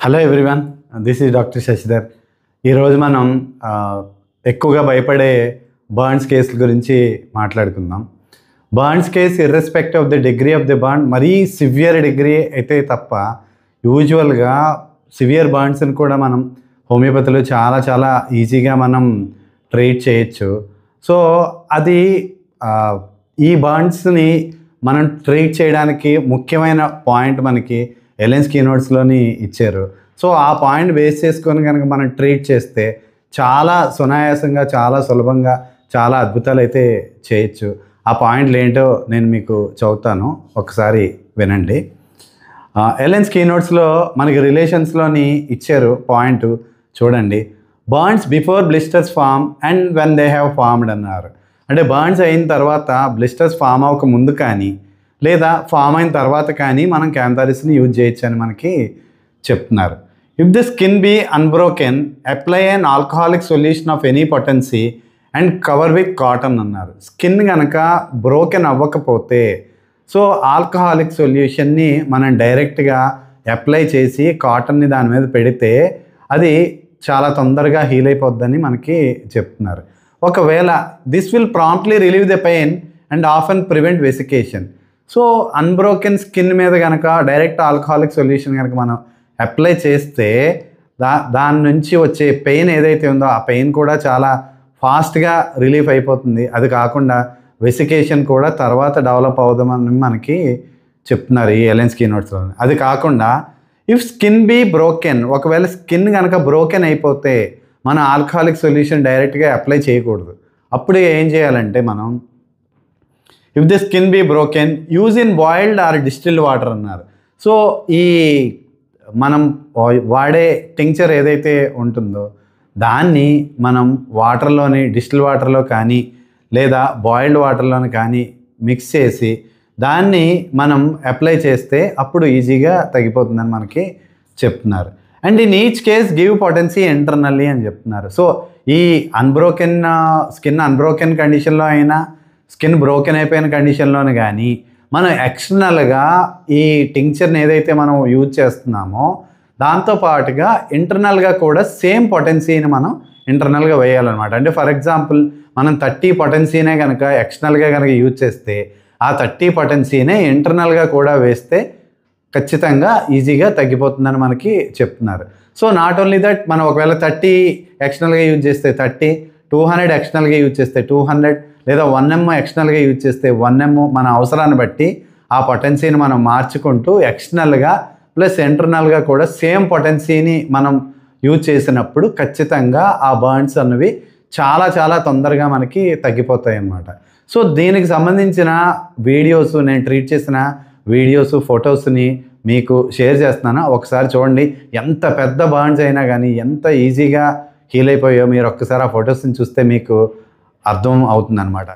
Hello everyone, this is doctor Shashidhar. ఈరోజు మనం ఎక్కువగా భయపడే బర్న్స్ కేసుల గురించి మాట్లాడుకుందాం. Burns case irrespective of the degree of the burn, మరీ సివియర్ డిగ్రీ అయితే తప్ప యూజువల్గా సివియర్ బర్న్స్ని కూడా మనం హోమియోపతిలో చాలా చాలా ఈజీగా మనం ట్రీట్ చేయొచ్చు. సో అది ఈ బర్న్స్ని మనం ట్రీట్ చేయడానికి ముఖ్యమైన పాయింట్ మనకి ఎలెన్స్ కీనోట్స్లోని ఇచ్చారు. సో ఆ పాయింట్ బేస్ చేసుకొని కనుక మనం ట్రీట్ చేస్తే చాలా సునాయాసంగా, చాలా సులభంగా, చాలా అద్భుతాలు అయితే చేయొచ్చు. ఆ పాయింట్లు ఏంటో నేను మీకు చెబుతాను, ఒకసారి వినండి. ఎలెన్స్ కీనోట్స్లో మనకి రిలేషన్స్లోని ఇచ్చారు పాయింట్, చూడండి. Burns before blisters form and when they have formed అన్నారు. అంటే బర్న్స్ అయిన తర్వాత బ్లిస్టర్స్ ఫామ్ అవ్వక ముందు కానీ లేదా ఫామ్ అయిన తర్వాత కానీ మనం క్యాంథారిస్ని యూజ్ చేయొచ్చు అని మనకి చెప్తున్నారు. If the skin be unbroken, apply an alcoholic solution of any potency and cover with cotton అన్నారు. స్కిన్ కనుక బ్రోకెన్ అవ్వకపోతే సో ఆల్కహాలిక్ సొల్యూషన్ని మనం డైరెక్ట్గా అప్లై చేసి కాటన్ని దాని మీద పెడితే అది చాలా తొందరగా హీల్ అయిపోద్దని మనకి చెప్తున్నారు. ఒకవేళ this will promptly relieve the pain and often prevent vesication. So unbroken skin మీద కనుక డైరెక్ట్ ఆల్కహాలిక్ సొల్యూషన్ కనుక మనం అప్లై చేస్తే దాని నుంచి వచ్చే పెయిన్ ఏదైతే ఉందో ఆ పెయిన్ కూడా చాలా ఫాస్ట్గా రిలీఫ్ అయిపోతుంది. అది కాకుండా వెసికేషన్ కూడా తర్వాత డెవలప్ అవుదామని మనకి చెప్తున్నారు ఈ ఎలెన్స్ కీనోట్స్లో. అది కాకుండా ఇఫ్ స్కిన్ బీ బ్రోకెన్, ఒకవేళ స్కిన్ కనుక బ్రోకెన్ అయిపోతే మన ఆల్కహాలిక్ సొల్యూషన్ డైరెక్ట్గా అప్లై చేయకూడదు. అప్పుడు ఏం చేయాలంటే మనం if the skin be broken use in boiled or distilled water అన్నారు. సో ఈ మనం వాడే టింక్చర్ ఏదైతే ఉంటుందో దాన్ని మనం వాటర్లోని డిస్టిల్ వాటర్లో కానీ లేదా బాయిల్డ్ వాటర్లోని కానీ మిక్స్ చేసి దాన్ని మనం అప్లై చేస్తే అప్పుడు ఈజీగా తగ్గిపోతుందని మనకి చెప్తున్నారు. And in each case give potency internally అని చెప్తున్నారు. సో ఈ అన్బ్రోకెన్ స్కిన్ అన్బ్రోకెన్ కండిషన్లో అయినా స్కిన్ బ్రోకెన్ అయిపోయిన కండిషన్లోనే కానీ మనం ఎక్స్టర్నల్గా ఈ టింక్చర్ని ఏదైతే మనం యూజ్ చేస్తున్నామో దాంతోపాటుగా ఇంటర్నల్గా కూడా సేమ్ పొటెన్సీని మనం ఇంటర్నల్గా వేయాలన్నమాట. అంటే ఫర్ ఎగ్జాంపుల్ మనం 30 పొటెన్సీనే కనుక ఎక్స్టర్నల్గా కనుక యూజ్ చేస్తే ఆ 30 పొటెన్సీనే ఇంటర్నల్గా కూడా వేస్తే ఖచ్చితంగా ఈజీగా తగ్గిపోతుందని మనకి చెప్తున్నారు. సో నాట్ ఓన్లీ దట్, మనం ఒకవేళ 30 ఎక్స్టర్నల్గా యూజ్ చేస్తే 30, 200 ఎక్స్టర్నల్గా యూజ్ చేస్తే 200 లేదా 1M ఎక్స్టర్నల్గా యూజ్ చేస్తే 1M మన అవసరాన్ని బట్టి ఆ పొటెన్సీని మనం మార్చుకుంటూ ఎక్స్టర్నల్గా ప్లస్ ఇంటర్నల్గా కూడా సేమ్ పొటెన్సీని మనం యూజ్ చేసినప్పుడు ఖచ్చితంగా ఆ బర్న్స్ అన్నవి చాలా చాలా తొందరగా మనకి తగ్గిపోతాయి అన్నమాట. సో దీనికి సంబంధించిన వీడియోస్, నేను ట్రీట్ చేసిన వీడియోస్, ఫొటోస్ని మీకు షేర్ చేస్తున్నాను, ఒకసారి చూడండి. ఎంత పెద్ద బర్న్స్ అయినా కానీ ఎంత ఈజీగా హీల్ అయిపోయాయో మీరు ఒక్కసారి ఆ ఫొటోస్ని చూస్తే మీకు అర్థం అవుతుందన్నమాట.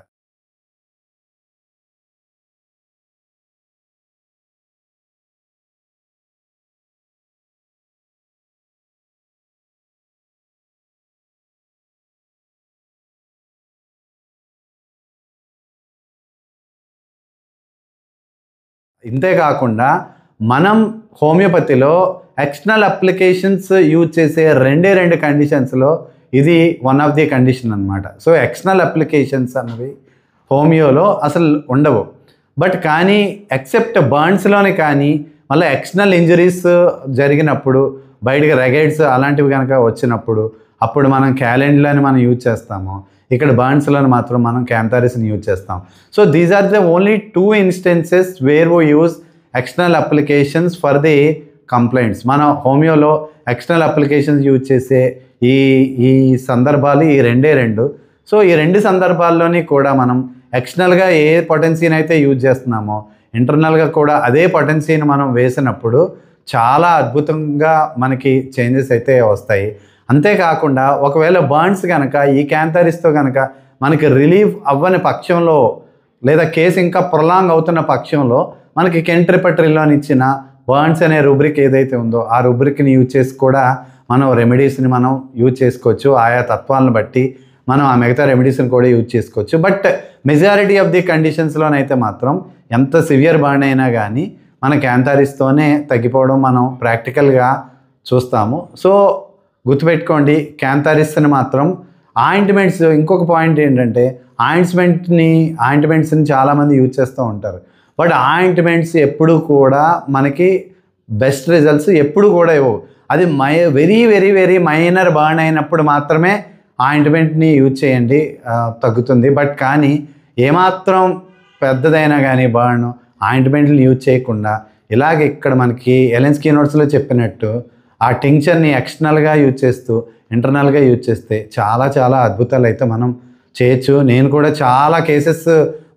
ఇంతేకాకుండా మనం హోమియోపతిలో ఎక్స్టర్నల్ అప్లికేషన్స్ యూజ్ చేసే రెండు కండిషన్స్లో ఇది వన్ ఆఫ్ ది కండిషన్ అనమాట. సో ఎక్స్టర్నల్ అప్లికేషన్స్ అన్నవి హోమియోలో అసలు ఉండవు. బట్ కానీ ఎక్సెప్ట్ బర్న్స్లోనే కానీ మళ్ళీ ఎక్స్టర్నల్ ఇంజరీస్ జరిగినప్పుడు బయటకు రెగైడ్స్ అలాంటివి కనుక వచ్చినప్పుడు అప్పుడు మనం క్యాలెండ్లని మనం యూజ్ చేస్తాము. ఇక్కడ బర్న్స్లోని మాత్రం మనం క్యాంథారిస్ని యూజ్ చేస్తాం. So these are the only 2 instances where we use external applications for the complaints. మన హోమియోలో ఎక్స్టర్నల్ అప్లికేషన్స్ యూజ్ చేసే ఈ సందర్భాలు ఈ రెండు. సో ఈ 2 సందర్భాల్లోని కూడా మనం ఎక్స్టర్నల్గా ఏ పొటెన్సీని అయితే యూజ్ చేస్తున్నామో ఇంటర్నల్గా కూడా అదే పొటెన్సీని మనం వేసినప్పుడు చాలా అద్భుతంగా మనకి చేంజెస్ అయితే వస్తాయి. అంతేకాకుండా ఒకవేళ బర్న్స్ కనుక ఈ క్యాంథారిస్తో కనుక మనకి రిలీఫ్ అవ్వని పక్షంలో లేదా కేసు ఇంకా ప్రొలాంగ్ అవుతున్న పక్షంలో మనకి కెంట్ రిపర్టరీలోని ఇచ్చిన బర్న్స్ అనే రుబ్రిక్ ఏదైతే ఉందో ఆ రుబ్రిక్ని యూజ్ చేసి కూడా మనం రెమెడీస్ని మనం యూజ్ చేసుకోవచ్చు. ఆయా తత్వాలను బట్టి మనం ఆ మిగతా రెమెడీస్ని కూడా యూజ్ చేసుకోవచ్చు. బట్ మెజారిటీ ఆఫ్ ది కండిషన్స్లోనైతే మాత్రం ఎంత సివియర్ బర్న్ అయినా కానీ మన క్యాంథారిస్తోనే తగ్గిపోవడం మనం ప్రాక్టికల్గా చూస్తాము. సో గుర్తుపెట్టుకోండి, క్యాంథారిస్ని మాత్రం ఆయింట్మెంట్స్, ఇంకొక పాయింట్ ఏంటంటే ఆయింట్మెంట్స్ని చాలామంది యూజ్ చేస్తూ ఉంటారు. బట్ ఆయింట్మెంట్స్ ఎప్పుడు కూడా మనకి బెస్ట్ రిజల్ట్స్ ఎప్పుడు కూడా ఇవ్వవు. అది very very very minor burn అయినప్పుడు మాత్రమే ఆయింట్మెంట్ని యూజ్ చేయండి, తగ్గుతుంది. బట్ కానీ ఏమాత్రం పెద్దదైనా కానీ బర్న్ ఆయింట్మెంట్ని యూజ్ చేయకుండా ఇలాగ ఇక్కడ మనకి ఎలెన్స్కీ నోట్స్లో చెప్పినట్టు ఆ టింక్చర్ని ఎక్స్టర్నల్గా యూజ్ చేస్తూ ఇంటర్నల్గా యూజ్ చేస్తే చాలా చాలా అద్భుతాలు అయితే మనం చేయొచ్చు. నేను కూడా చాలా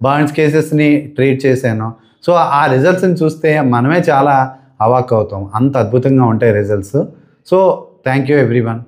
బర్న్స్ కేసెస్ని ట్రీట్ చేశాను. సో ఆ రిజల్ట్స్ని చూస్తే మనమే చాలా అవాక్ అవుతాం, అంత అద్భుతంగా ఉంటాయి results. So thank you everyone.